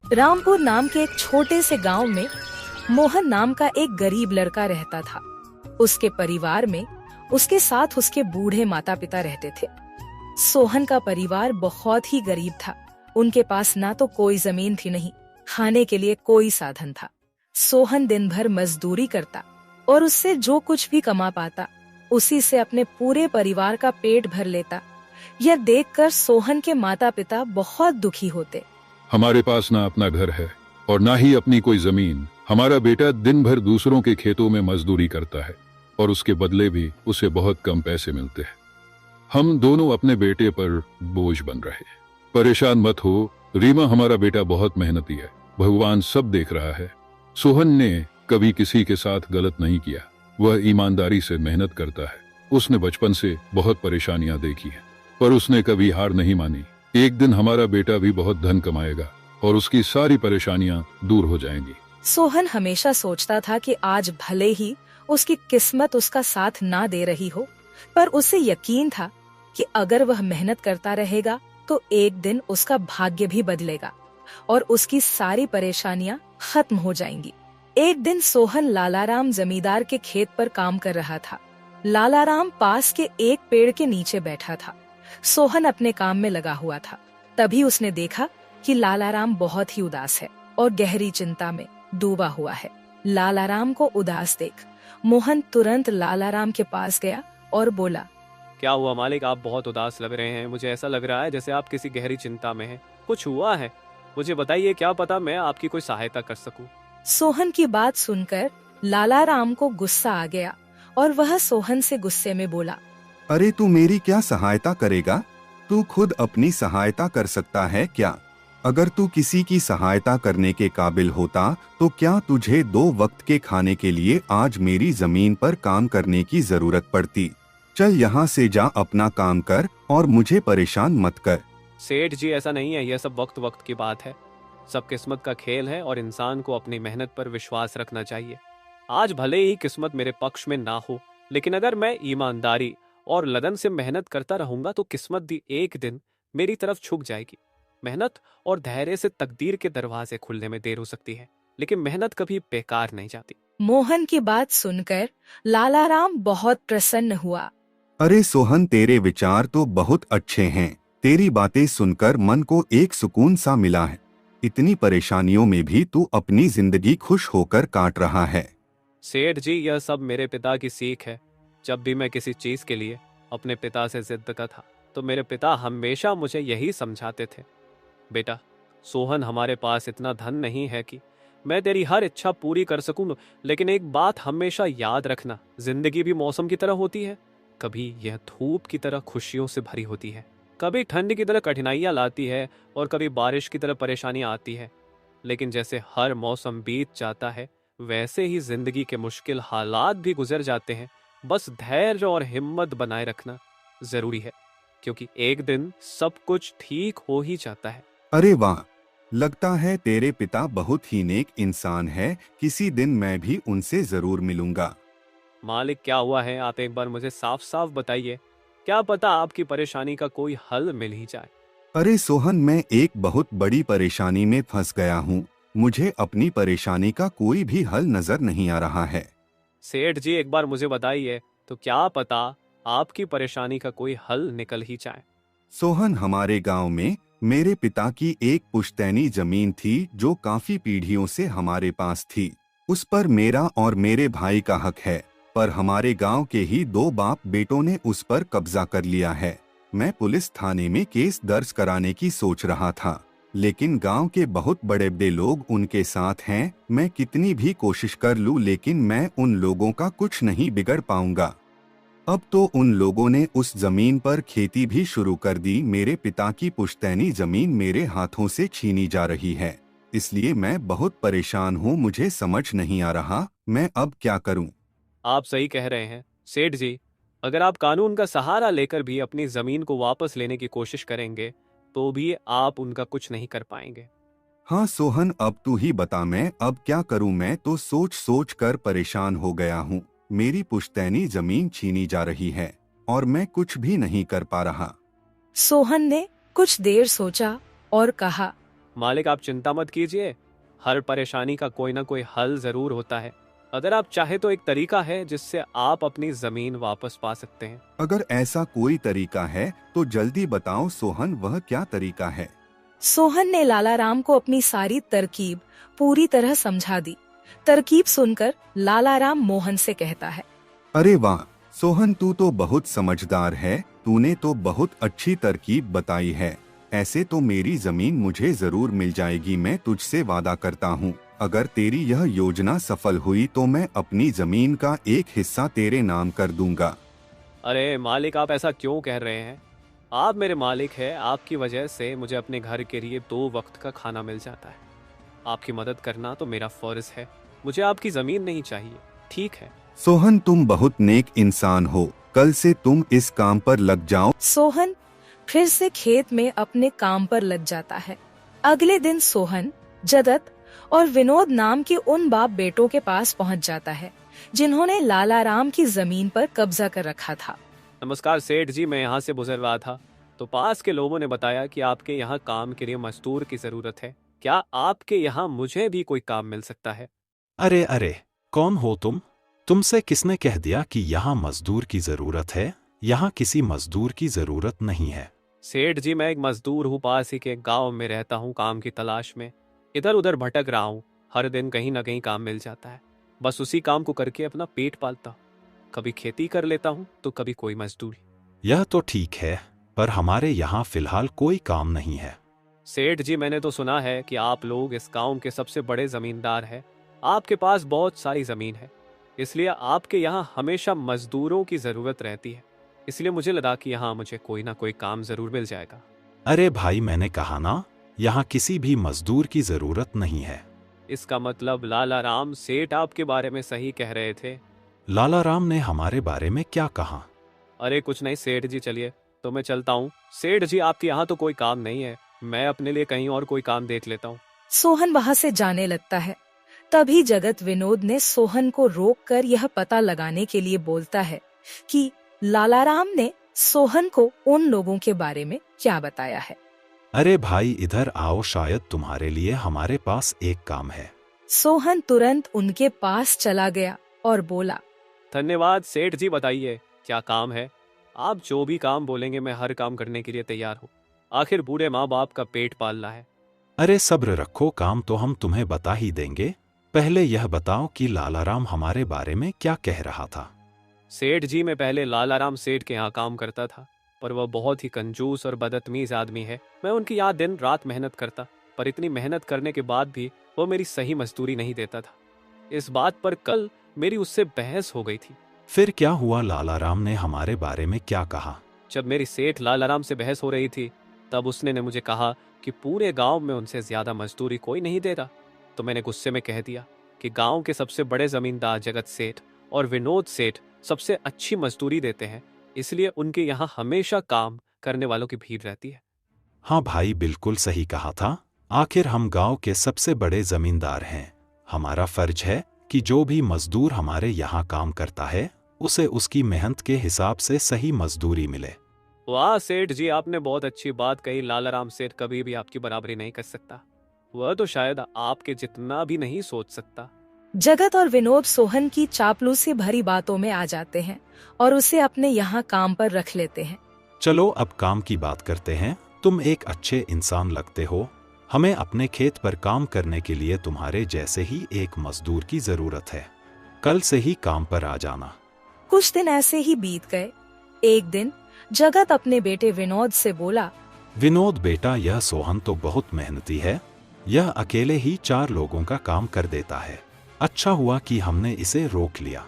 रामपुर नाम के एक छोटे से गांव में मोहन नाम का एक गरीब लड़का रहता था। उसके परिवार में उसके साथ उसके बूढ़े माता पिता रहते थे। सोहन का परिवार बहुत ही गरीब था। उनके पास ना तो कोई जमीन थी, नहीं खाने के लिए कोई साधन था। सोहन दिन भर मजदूरी करता और उससे जो कुछ भी कमा पाता उसी से अपने पूरे परिवार का पेट भर लेता। यह देखकर सोहन के माता पिता बहुत दुखी होते। हमारे पास ना अपना घर है और ना ही अपनी कोई जमीन। हमारा बेटा दिन भर दूसरों के खेतों में मजदूरी करता है और उसके बदले भी उसे बहुत कम पैसे मिलते हैं। हम दोनों अपने बेटे पर बोझ बन रहे। परेशान मत हो रीमा, हमारा बेटा बहुत मेहनती है, भगवान सब देख रहा है। सोहन ने कभी किसी के साथ गलत नहीं किया, वह ईमानदारी से मेहनत करता है। उसने बचपन से बहुत परेशानियां देखी हैं, पर उसने कभी हार नहीं मानी। एक दिन हमारा बेटा भी बहुत धन कमाएगा और उसकी सारी परेशानियां दूर हो जाएंगी। सोहन हमेशा सोचता था कि आज भले ही उसकी किस्मत उसका साथ ना दे रही हो, पर उसे यकीन था कि अगर वह मेहनत करता रहेगा तो एक दिन उसका भाग्य भी बदलेगा और उसकी सारी परेशानियां खत्म हो जाएंगी। एक दिन सोहन लालाराम जमींदार के खेत पर काम कर रहा था। लालाराम पास के एक पेड़ के नीचे बैठा था। सोहन अपने काम में लगा हुआ था। तभी उसने देखा कि लालाराम बहुत ही उदास है और गहरी चिंता में डूबा हुआ है। लालाराम को उदास देख मोहन तुरंत लालाराम के पास गया और बोला, क्या हुआ मालिक, आप बहुत उदास लग रहे हैं। मुझे ऐसा लग रहा है जैसे आप किसी गहरी चिंता में हैं। कुछ हुआ है? मुझे बताइए, क्या पता मैं आपकी कोई सहायता कर सकूं। सोहन की बात सुनकर लालाराम को गुस्सा आ गया और वह सोहन से गुस्से में बोला, अरे तू मेरी क्या सहायता करेगा? तू खुद अपनी सहायता कर सकता है क्या? अगर तू किसी की सहायता करने के काबिल होता तो क्या तुझे 2 वक्त के खाने के लिए आज मेरी जमीन पर काम करने की जरूरत पड़ती? चल यहाँ से जा, अपना काम कर और मुझे परेशान मत कर। सेठ जी, ऐसा नहीं है, यह सब वक्त वक्त की बात है। सब किस्मत का खेल है और इंसान को अपनी मेहनत पर विश्वास रखना चाहिए। आज भले ही किस्मत मेरे पक्ष में ना हो, लेकिन अगर मैं ईमानदारी और लगन से मेहनत करता रहूंगा तो किस्मत भी एक दिन मेरी तरफ झुक जाएगी। मेहनत और धैर्य से तकदीर के दरवाजे खुलने में देर हो सकती है, लेकिन मेहनत कभी बेकार नहीं जाती। मोहन की बात सुनकर लालाराम बहुत प्रसन्न हुआ। अरे सोहन, तेरे विचार तो बहुत अच्छे हैं। तेरी बातें सुनकर मन को एक सुकून सा मिला है। इतनी परेशानियों में भी तू अपनी जिंदगी खुश होकर काट रहा है। सेठ जी, यह सब मेरे पिता की सीख है। जब भी मैं किसी चीज के लिए अपने पिता से जिद करता था तो मेरे पिता हमेशा मुझे यही समझाते थे, बेटा सोहन, हमारे पास इतना धन नहीं है कि मैं तेरी हर इच्छा पूरी कर सकूं, लेकिन एक बात हमेशा याद रखना, जिंदगी भी मौसम की तरह होती है। कभी यह धूप की तरह खुशियों से भरी होती है, कभी ठंड की तरह कठिनाइयां लाती है और कभी बारिश की तरह परेशानियां आती है। लेकिन जैसे हर मौसम बीत जाता है वैसे ही जिंदगी के मुश्किल हालात भी गुजर जाते हैं। बस धैर्य और हिम्मत बनाए रखना जरूरी है, क्योंकि एक दिन सब कुछ ठीक हो ही जाता है। अरे वाह, लगता है तेरे पिता बहुत ही नेक इंसान है। किसी दिन मैं भी उनसे जरूर मिलूंगा। मालिक, क्या हुआ है? आप एक बार मुझे साफ साफ बताइए, क्या पता आपकी परेशानी का कोई हल मिल ही जाए। अरे सोहन, मैं एक बहुत बड़ी परेशानी में फंस गया हूँ। मुझे अपनी परेशानी का कोई भी हल नजर नहीं आ रहा है। सेठ जी, एक बार मुझे बताइए तो क्या पता आपकी परेशानी का कोई हल निकल ही जाए। सोहन, हमारे गांव में मेरे पिता की एक पुश्तैनी जमीन थी जो काफी पीढ़ियों से हमारे पास थी। उस पर मेरा और मेरे भाई का हक है, पर हमारे गांव के ही 2 बाप बेटों ने उस पर कब्जा कर लिया है। मैं पुलिस थाने में केस दर्ज कराने की सोच रहा था, लेकिन गांव के बहुत बड़े बड़े लोग उनके साथ हैं। मैं कितनी भी कोशिश कर लूं, लेकिन मैं उन लोगों का कुछ नहीं बिगड़ पाऊंगा। अब तो उन लोगों ने उस जमीन पर खेती भी शुरू कर दी। मेरे पिता की पुश्तैनी जमीन मेरे हाथों से छीनी जा रही है, इसलिए मैं बहुत परेशान हूँ। मुझे समझ नहीं आ रहा मैं अब क्या करूँ। आप सही कह रहे हैं सेठ जी, अगर आप कानून का सहारा लेकर भी अपनी जमीन को वापस लेने की कोशिश करेंगे तो भी आप उनका कुछ नहीं कर पाएंगे। हाँ सोहन, अब तू ही बता, मैं अब क्या करूँ? मैं तो सोच सोच कर परेशान हो गया हूँ। मेरी पुश्तैनी जमीन छीनी जा रही है और मैं कुछ भी नहीं कर पा रहा। सोहन ने कुछ देर सोचा और कहा, मालिक आप चिंता मत कीजिए, हर परेशानी का कोई ना कोई हल जरूर होता है। अगर आप चाहे तो एक तरीका है जिससे आप अपनी जमीन वापस पा सकते हैं। अगर ऐसा कोई तरीका है तो जल्दी बताओ सोहन, वह क्या तरीका है? सोहन ने लालाराम को अपनी सारी तरकीब पूरी तरह समझा दी। तरकीब सुनकर लालाराम मोहन से कहता है, अरे वाह सोहन, तू तो बहुत समझदार है, तूने तो बहुत अच्छी तरकीब बताई है। ऐसे तो मेरी जमीन मुझे जरूर मिल जाएगी, मैं तुझसे वादा करता हूँ। अगर तेरी यह योजना सफल हुई तो मैं अपनी जमीन का एक हिस्सा तेरे नाम कर दूंगा। अरे मालिक, आप ऐसा क्यों कह रहे हैं? आप मेरे मालिक हैं, आपकी वजह से मुझे अपने घर के लिए 2 वक्त का खाना मिल जाता है। आपकी मदद करना तो मेरा फर्ज है, मुझे आपकी जमीन नहीं चाहिए, ठीक है? सोहन तुम बहुत नेक इंसान हो, कल से तुम इस काम पर लग जाओ। सोहन फिर से खेत में अपने काम पर लग जाता है। अगले दिन सोहन जगत और विनोद नाम के उन बाप बेटों के पास पहुंच जाता है जिन्होंने लालाराम की जमीन पर कब्जा कर रखा था। नमस्कार सेठ जी, मैं यहाँ से गुजर रहा था तो पास के लोगों ने बताया कि आपके यहाँ काम के लिए मजदूर की जरूरत है। क्या आपके यहाँ मुझे भी कोई काम मिल सकता है? अरे अरे, कौन हो तुम? तुमसे किसने कह दिया कि यहाँ मजदूर की जरूरत है? यहाँ किसी मजदूर की जरूरत नहीं है। सेठ जी, मैं एक मजदूर हूँ, पास ही के गांव में रहता हूँ, काम की तलाश में इधर उधर भटक रहा हूँ। हर दिन कहीं ना कहीं काम मिल जाता है, बस उसी काम को करके अपना पेट पालता हूँ। कभी खेती कर लेता हूँ तो कभी कोई मजदूरी। यह तो ठीक है, पर हमारे यहाँ फिलहाल कोई काम नहीं है। सेठ जी, मैंने तो सुना है कि आप लोग इस गांव के सबसे बड़े जमींदार हैं। आपके पास बहुत सारी जमीन है, इसलिए आपके यहाँ हमेशा मजदूरों की जरूरत रहती है। इसलिए मुझे लगा कि यहाँ मुझे कोई ना कोई काम जरूर मिल जाएगा। अरे भाई, मैंने कहा ना, यहाँ किसी भी मजदूर की जरूरत नहीं है। इसका मतलब लालाराम सेठ आपके बारे में सही कह रहे थे? लालाराम ने हमारे बारे में क्या कहा? अरे कुछ नहीं सेठ जी, चलिए तो मैं चलता हूँ। सेठ जी, आपके यहाँ तो कोई काम नहीं है, मैं अपने लिए कहीं और कोई काम देख लेता हूँ। सोहन वहाँ से जाने लगता है। तभी जगत विनोद ने सोहन को रोककर यह पता लगाने के लिए बोलता है कि लालाराम ने सोहन को उन लोगों के बारे में क्या बताया है। अरे भाई, इधर आओ, शायद तुम्हारे लिए हमारे पास एक काम है। सोहन तुरंत उनके पास चला गया और बोला, धन्यवाद सेठ जी, बताइए क्या काम है? आप जो भी काम बोलेंगे मैं हर काम करने के लिए तैयार हूँ। आखिर बूढ़े माँ बाप का पेट पालना है। अरे सब्र रखो, काम तो हम तुम्हें बता ही देंगे। पहले यह बताओ कि लालाराम हमारे बारे में क्या कह रहा था। सेठ जी, मैं पहले लालाराम सेठ के यहाँ काम करता था, पर वह बहुत ही कंजूस और बदतमीज आदमी है। मैं उनकी यहाँ दिन रात मेहनत करता, पर इतनी मेहनत करने के बाद भी वो मेरी सही मजदूरी नहीं देता था। इस बात पर कल मेरी उससे बहस हो गई थी। फिर क्या हुआ? लालाराम ने हमारे बारे में क्या कहा? जब मेरी सेठ लालाराम से बहस हो रही थी तब उसने ने मुझे कहा कि पूरे गांव में उनसे ज्यादा मजदूरी कोई नहीं दे रहा। तो मैंने गुस्से में कह दिया कि गांव के सबसे बड़े जमींदार जगत सेठ और विनोद सेठ सबसे अच्छी मजदूरी देते हैं, इसलिए उनके यहाँ हमेशा काम करने वालों की भीड़ रहती है। हाँ भाई, बिल्कुल सही कहा था। आखिर हम गांव के सबसे बड़े जमींदार हैं। हमारा फर्ज है कि जो भी मजदूर हमारे यहाँ काम करता है उसे उसकी मेहनत के हिसाब से सही मजदूरी मिले। वाह सेठ जी, आपने बहुत अच्छी बात कही। लालाराम सेठ कभी भी आपकी बराबरी नहीं कर सकता, वह तो शायद आपके जितना भी नहीं सोच सकता। जगत और विनोद सोहन की चापलूसी भरी बातों में आ जाते हैं और उसे अपने यहाँ काम पर रख लेते हैं। चलो अब काम की बात करते हैं। तुम एक अच्छे इंसान लगते हो। हमें अपने खेत पर काम करने के लिए तुम्हारे जैसे ही एक मजदूर की जरूरत है। कल से ही काम पर आ जाना। कुछ दिन ऐसे ही बीत गए। एक दिन जगत अपने बेटे विनोद से बोला, विनोद बेटा, यह सोहन तो बहुत मेहनती है। यह अकेले ही 4 लोगों का काम कर देता है। अच्छा हुआ कि हमने इसे रोक लिया।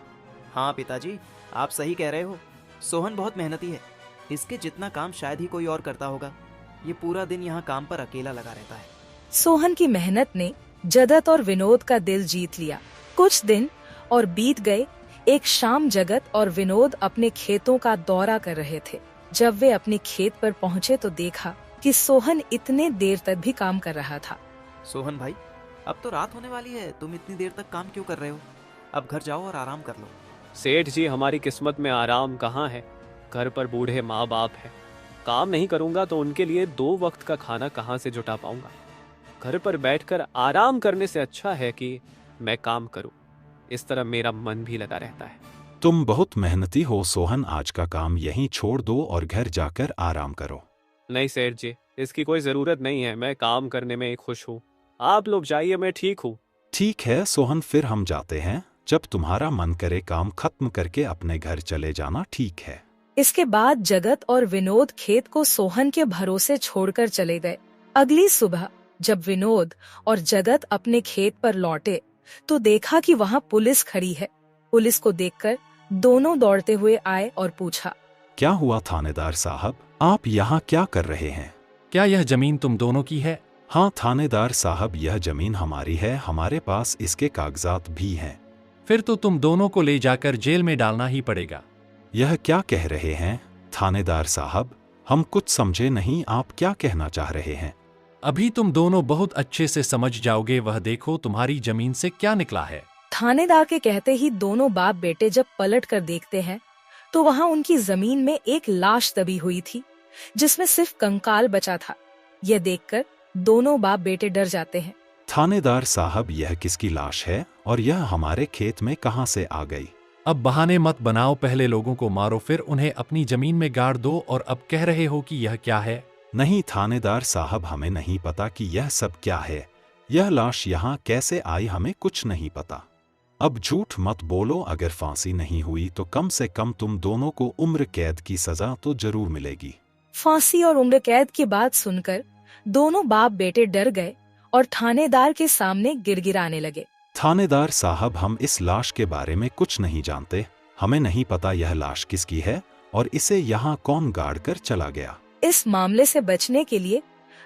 हाँ पिताजी, आप सही कह रहे हो। सोहन बहुत मेहनती है, इसके जितना काम शायद ही कोई और करता होगा। ये पूरा दिन यहाँ काम पर अकेला लगा रहता है। सोहन की मेहनत ने जगत और विनोद का दिल जीत लिया। कुछ दिन और बीत गए। एक शाम जगत और विनोद अपने खेतों का दौरा कर रहे थे। जब वे अपने खेत पर पहुँचे तो देखा कि सोहन इतने देर तक भी काम कर रहा था। सोहन भाई, अब तो रात होने वाली है, तुम इतनी देर तक काम क्यों कर रहे हो? अब घर जाओ और आराम कर लो। सेठ जी, हमारी किस्मत में आराम कहाँ है? घर पर बूढ़े माँ बाप है। काम नहीं करूंगा तो उनके लिए 2 वक्त का खाना कहाँ से जुटा पाऊंगा? घर पर बैठकर आराम करने से अच्छा है कि मैं काम करूं। इस तरह मेरा मन भी लगा रहता है। तुम बहुत मेहनती हो सोहन, आज का काम यहीं छोड़ दो और घर जाकर आराम करो। नहीं सेठ जी, इसकी कोई जरूरत नहीं है। मैं काम करने में खुश हूँ। आप लोग जाइए, मैं ठीक हूँ। ठीक है सोहन, फिर हम जाते हैं। जब तुम्हारा मन करे काम खत्म करके अपने घर चले जाना, ठीक है। इसके बाद जगत और विनोद खेत को सोहन के भरोसे छोड़कर चले गए। अगली सुबह जब विनोद और जगत अपने खेत पर लौटे तो देखा कि वहाँ पुलिस खड़ी है। पुलिस को देखकर दोनों दौड़ते हुए आए और पूछा, क्या हुआ थानेदार साहब, आप यहाँ क्या कर रहे हैं? क्या यह जमीन तुम दोनों की है? हाँ थानेदार साहब, यह जमीन हमारी है, हमारे पास इसके कागजात भी हैं। फिर तो तुम दोनों को ले जाकर जेल में डालना ही पड़ेगा। यह क्या कह रहे हैं थानेदार साहब, हम कुछ समझे नहीं, आप क्या कहना चाह रहे हैं? अभी तुम दोनों बहुत अच्छे से समझ जाओगे। वह देखो तुम्हारी जमीन से क्या निकला है। थानेदार के कहते ही दोनों बाप बेटे जब पलट कर देखते हैं तो वहाँ उनकी जमीन में एक लाश दबी हुई थी जिसमें सिर्फ कंकाल बचा था। यह देखकर दोनों बाप बेटे डर जाते हैं। थानेदार साहब, यह किसकी लाश है और यह हमारे खेत में कहाँ से आ गई? अब बहाने मत बनाओ, पहले लोगों को मारो फिर उन्हें अपनी जमीन में गाड़ दो और अब कह रहे हो कि यह क्या है? नहीं थानेदार साहब, हमें नहीं पता कि यह सब क्या है। यह लाश यहाँ कैसे आई, हमें कुछ नहीं पता। अब झूठ मत बोलो, अगर फांसी नहीं हुई तो कम से कम तुम दोनों को उम्र कैद की सजा तो जरूर मिलेगी। फांसी और उम्र कैद की बात सुनकर दोनों बाप बेटे डर गए और थानेदार के सामने गिड़गिड़ाने लगे। थानेदार साहब, हम इस लाश के बारे में कुछ नहीं जानते। हमें नहीं पता यह लाश किसकी है और इसे यहाँ कौन गाड़ कर चला गया। इस मामले से बचने के लिए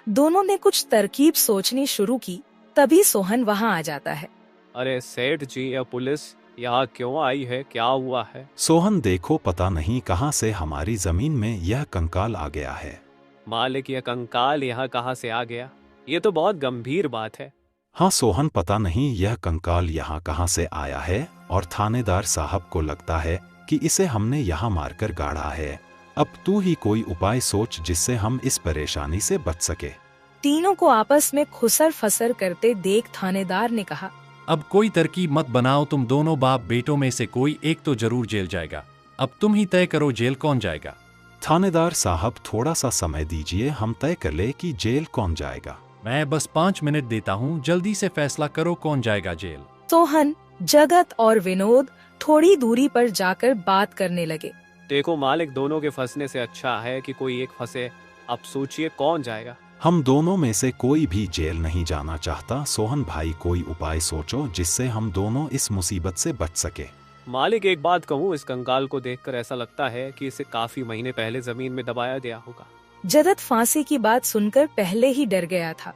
दोनों ने कुछ तरकीब सोचनी शुरू की। तभी सोहन वहाँ आ जाता है। अरे सेठ जी, यह पुलिस यहाँ क्यों आई है? क्या हुआ है? सोहन देखो, पता नहीं कहाँ से हमारी जमीन में यह कंकाल आ गया है। मालिक, यह कंकाल यहाँ कहाँ से आ गया? ये तो बहुत गंभीर बात है। हाँ सोहन, पता नहीं यह कंकाल यहाँ कहाँ से आया है और थानेदार साहब को लगता है कि इसे हमने यहाँ मारकर गाड़ा है। अब तू ही कोई उपाय सोच जिससे हम इस परेशानी से बच सके। तीनों को आपस में खुसर फसर करते देख थानेदार ने कहा, अब कोई तरकीब मत बनाओ, तुम दोनों बाप बेटों में से कोई एक तो जरूर जेल जाएगा। अब तुम ही तय करो जेल कौन जाएगा। थानेदार साहब, थोड़ा सा समय दीजिए, हम तय कर ले कि जेल कौन जाएगा। मैं बस 5 मिनट देता हूँ, जल्दी से फैसला करो कौन जाएगा जेल। सोहन, जगत और विनोद थोड़ी दूरी पर जाकर बात करने लगे। देखो मालिक, दोनों के फंसने से अच्छा है कि कोई एक फंसे। अब सोचिए कौन जाएगा। हम दोनों में से कोई भी जेल नहीं जाना चाहता। सोहन भाई, कोई उपाय सोचो जिससे हम दोनों इस मुसीबत से बच सके। मालिक, एक बात कहूँ, इस कंकाल को देखकर ऐसा लगता है कि इसे काफी महीने पहले जमीन में दबाया गया होगा। जगत फांसी की बात सुनकर पहले ही डर गया था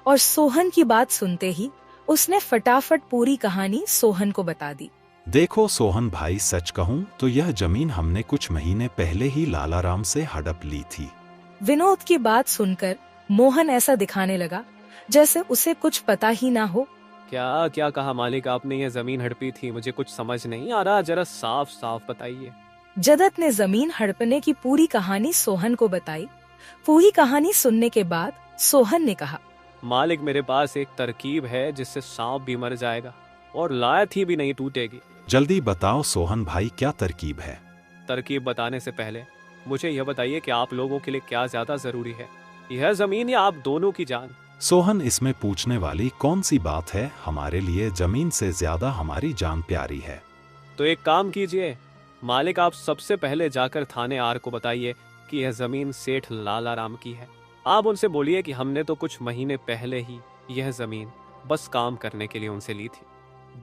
और सोहन की बात सुनते ही उसने फटाफट पूरी कहानी सोहन को बता दी। देखो सोहन भाई, सच कहूँ तो यह जमीन हमने कुछ महीने पहले ही लालाराम से हड़प ली थी। विनोद की बात सुनकर मोहन ऐसा दिखाने लगा जैसे उसे कुछ पता ही ना हो। क्या क्या कहा मालिक आपने? ये जमीन हड़पी थी, मुझे कुछ समझ नहीं आ रहा, जरा साफ साफ बताइए। जगत ने जमीन हड़पने की पूरी कहानी सोहन को बताई। पूरी कहानी सुनने के बाद सोहन ने कहा, मालिक, मेरे पास एक तरकीब है जिससे सांप भी मर जाएगा और लायत ही भी नहीं टूटेगी। जल्दी बताओ सोहन भाई, क्या तरकीब है? तरकीब बताने से पहले मुझे यह बताइए कि आप लोगों के लिए क्या ज्यादा जरूरी है, यह जमीन या आप दोनों की जान? सोहन, इसमें पूछने वाली कौन सी बात है? हमारे लिए जमीन से ज्यादा हमारी जान प्यारी है। तो एक काम कीजिए मालिक, आप सबसे पहले जाकर थाने आर को बताइए कि यह जमीन सेठ लालाराम की है। आप उनसे बोलिए कि हमने तो कुछ महीने पहले ही यह जमीन बस काम करने के लिए उनसे ली थी,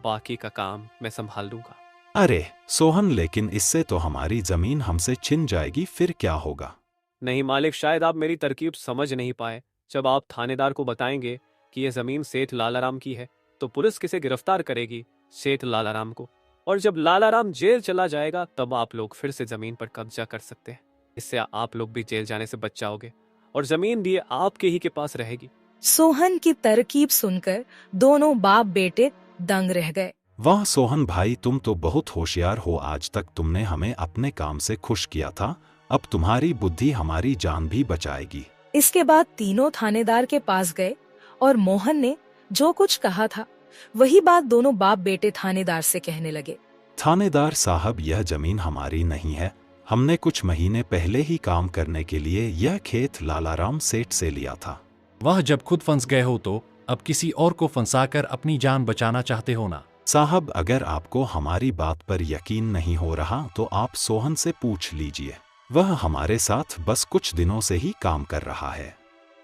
बाकी का काम मैं संभाल लूंगा। अरे सोहन, लेकिन इससे तो हमारी जमीन हमसे छिन जाएगी, फिर क्या होगा? नहीं मालिक, शायद आप मेरी तरकीब समझ नहीं पाए। जब आप थानेदार को बताएंगे कि यह जमीन सेठ लालाराम की है तो पुलिस किसे गिरफ्तार करेगी? सेठ लालाराम को। और जब लालाराम जेल चला जाएगा तब आप लोग फिर से जमीन पर कब्जा कर सकते हैं। इससे आप लोग भी जेल जाने से बच जाओगे और जमीन भी आपके ही के पास रहेगी। सोहन की तरकीब सुनकर दोनों बाप बेटे दंग रह गए। वाह सोहन भाई, तुम तो बहुत होशियार हो। आज तक तुमने हमें अपने काम से खुश किया था, अब तुम्हारी बुद्धि हमारी जान भी बचाएगी। इसके बाद तीनों थानेदार के पास गए और मोहन ने जो कुछ कहा था वही बात दोनों बाप बेटे थानेदार से कहने लगे। थानेदार साहब, यह जमीन हमारी नहीं है। हमने कुछ महीने पहले ही काम करने के लिए यह खेत लालाराम सेठ से लिया था। वह जब खुद फंस गए हो तो अब किसी और को फंसाकर अपनी जान बचाना चाहते हो ना? साहब, अगर आपको हमारी बात पर यकीन नहीं हो रहा तो आप सोहन से पूछ लीजिए। वह हमारे साथ बस कुछ दिनों से ही काम कर रहा है।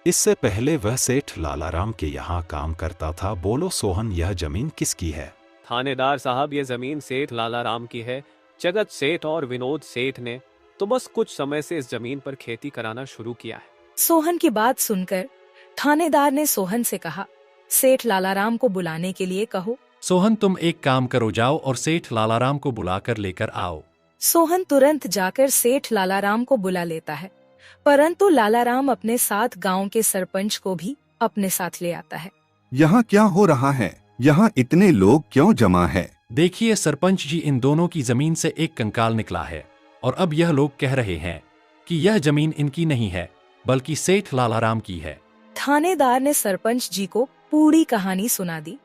इससे पहले वह सेठ लालाराम के यहाँ काम करता था। बोलो सोहन, यह जमीन किसकी है? थानेदार साहब, ये जमीन सेठ लालाराम की है। जगत सेठ और विनोद सेठ ने तो बस कुछ समय से इस जमीन पर खेती कराना शुरू किया है। सोहन की बात सुनकर थानेदार ने सोहन से कहा, सेठ लालाराम को बुलाने के लिए कहो। सोहन, तुम एक काम करो, जाओ और सेठ लालाराम को बुलाकर लेकर आओ। सोहन तुरंत जाकर सेठ लालाराम को बुला लेता है, परंतु लालाराम अपने साथ गांव के सरपंच को भी अपने साथ ले आता है। यहाँ क्या हो रहा है? यहाँ इतने लोग क्यों जमा है? देखिए सरपंच जी, इन दोनों की जमीन से एक कंकाल निकला है और अब यह लोग कह रहे हैं कि यह जमीन इनकी नहीं है बल्कि सेठ लालाराम की है। थानेदार ने सरपंच जी को पूरी कहानी सुना दी।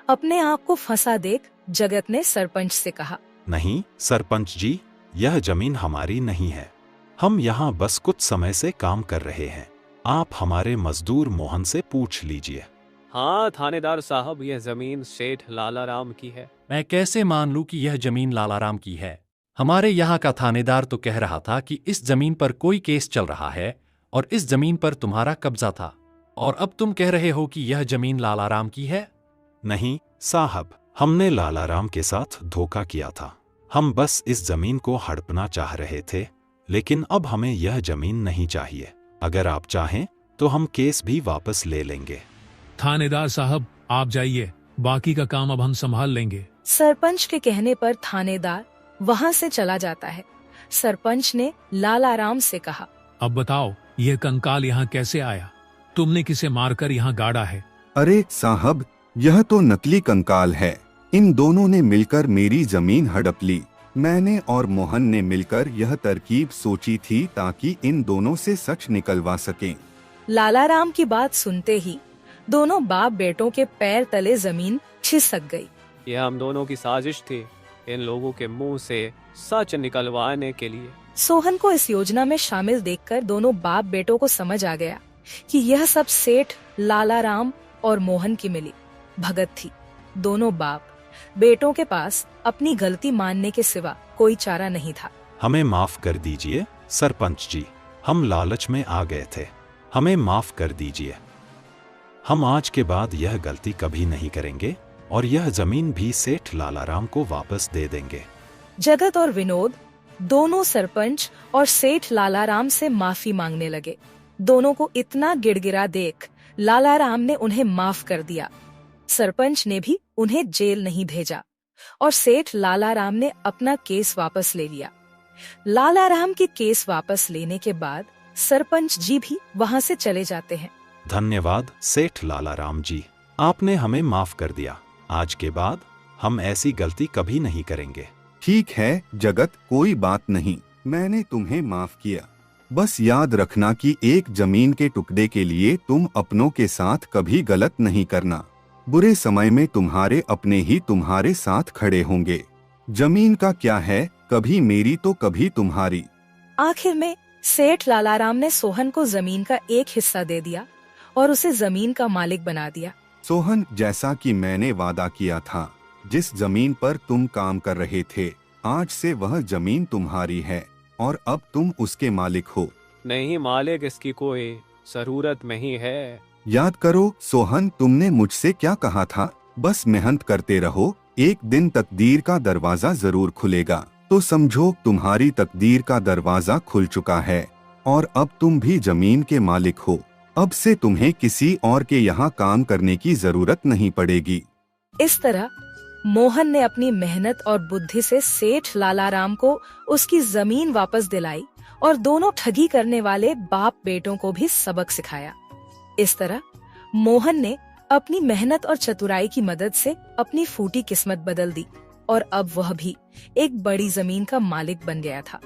अपने आप को फंसा देख जगत ने सरपंच से कहा, नहीं सरपंच जी, यह जमीन हमारी नहीं है। हम यहाँ बस कुछ समय से काम कर रहे हैं। आप हमारे मजदूर मोहन से पूछ लीजिए। हाँ थानेदार साहब, यह जमीन सेठ लालाराम की है। मैं कैसे मान लूं कि यह जमीन लालाराम की है? हमारे यहाँ का थानेदार तो कह रहा था कि इस जमीन पर कोई केस चल रहा है और इस जमीन पर तुम्हारा कब्जा था, और अब तुम कह रहे हो कि यह जमीन लालाराम की है। नहीं साहब, हमने लालाराम के साथ धोखा किया था। हम बस इस जमीन को हड़पना चाह रहे थे, लेकिन अब हमें यह जमीन नहीं चाहिए। अगर आप चाहें तो हम केस भी वापस ले लेंगे। थानेदार साहब, आप जाइए, बाकी का काम अब हम संभाल लेंगे। सरपंच के कहने पर थानेदार वहां से चला जाता है। सरपंच ने लालाराम से कहा, अब बताओ, यह कंकाल यहाँ कैसे आया? तुमने किसे मारकर यहाँ गाड़ा है? अरे साहब, यह तो नकली कंकाल है। इन दोनों ने मिलकर मेरी जमीन हड़प ली। मैंने और मोहन ने मिलकर यह तरकीब सोची थी ताकि इन दोनों से सच निकलवा सकें। लालाराम की बात सुनते ही दोनों बाप बेटों के पैर तले जमीन खिसक गई। यह हम दोनों की साजिश थी, इन लोगों के मुंह से सच निकलवाने के लिए। सोहन को इस योजना में शामिल देखकर दोनों बाप बेटों को समझ आ गया कि यह सब सेठ लालाराम और मोहन की मिली भगत थी। दोनों बाप बेटों के पास अपनी गलती मानने के सिवा कोई चारा नहीं था। हमें माफ कर दीजिए सरपंच जी, हम लालच में आ गए थे। हमें माफ कर दीजिए। हम आज के बाद यह गलती कभी नहीं करेंगे और यह जमीन भी सेठ लालाराम को वापस दे देंगे। जगत और विनोद दोनों सरपंच और सेठ लालाराम से माफी मांगने लगे। दोनों को इतना गिड़गिड़ा देख लालाराम ने उन्हें माफ कर दिया। सरपंच ने भी उन्हें जेल नहीं भेजा और सेठ लालाराम ने अपना केस वापस ले लिया। लालाराम के केस वापस लेने के बाद सरपंच जी भी वहां से चले जाते हैं। धन्यवाद सेठ लालाराम जी, आपने हमें माफ कर दिया। आज के बाद हम ऐसी गलती कभी नहीं करेंगे। ठीक है जगत, कोई बात नहीं, मैंने तुम्हें माफ किया। बस याद रखना कि एक जमीन के टुकड़े के लिए तुम अपनों के साथ कभी गलत नहीं करना। बुरे समय में तुम्हारे अपने ही तुम्हारे साथ खड़े होंगे। जमीन का क्या है, कभी मेरी तो कभी तुम्हारी। आखिर में सेठ लालाराम ने सोहन को जमीन का एक हिस्सा दे दिया और उसे जमीन का मालिक बना दिया। सोहन, जैसा कि मैंने वादा किया था, जिस जमीन पर तुम काम कर रहे थे, आज से वह जमीन तुम्हारी है और अब तुम उसके मालिक हो। नहीं मालिक, इसकी कोई जरूरत नहीं है। याद करो सोहन, तुमने मुझसे क्या कहा था? बस मेहनत करते रहो, एक दिन तकदीर का दरवाजा जरूर खुलेगा। तो समझो तुम्हारी तकदीर का दरवाजा खुल चुका है और अब तुम भी जमीन के मालिक हो। अब से तुम्हें किसी और के यहाँ काम करने की जरूरत नहीं पड़ेगी। इस तरह मोहन ने अपनी मेहनत और बुद्धि से सेठ लालाराम को उसकी जमीन वापस दिलाई और दोनों ठगी करने वाले बाप बेटों को भी सबक सिखाया। इस तरह मोहन ने अपनी मेहनत और चतुराई की मदद से अपनी फूटी किस्मत बदल दी और अब वह भी एक बड़ी जमीन का मालिक बन गया था।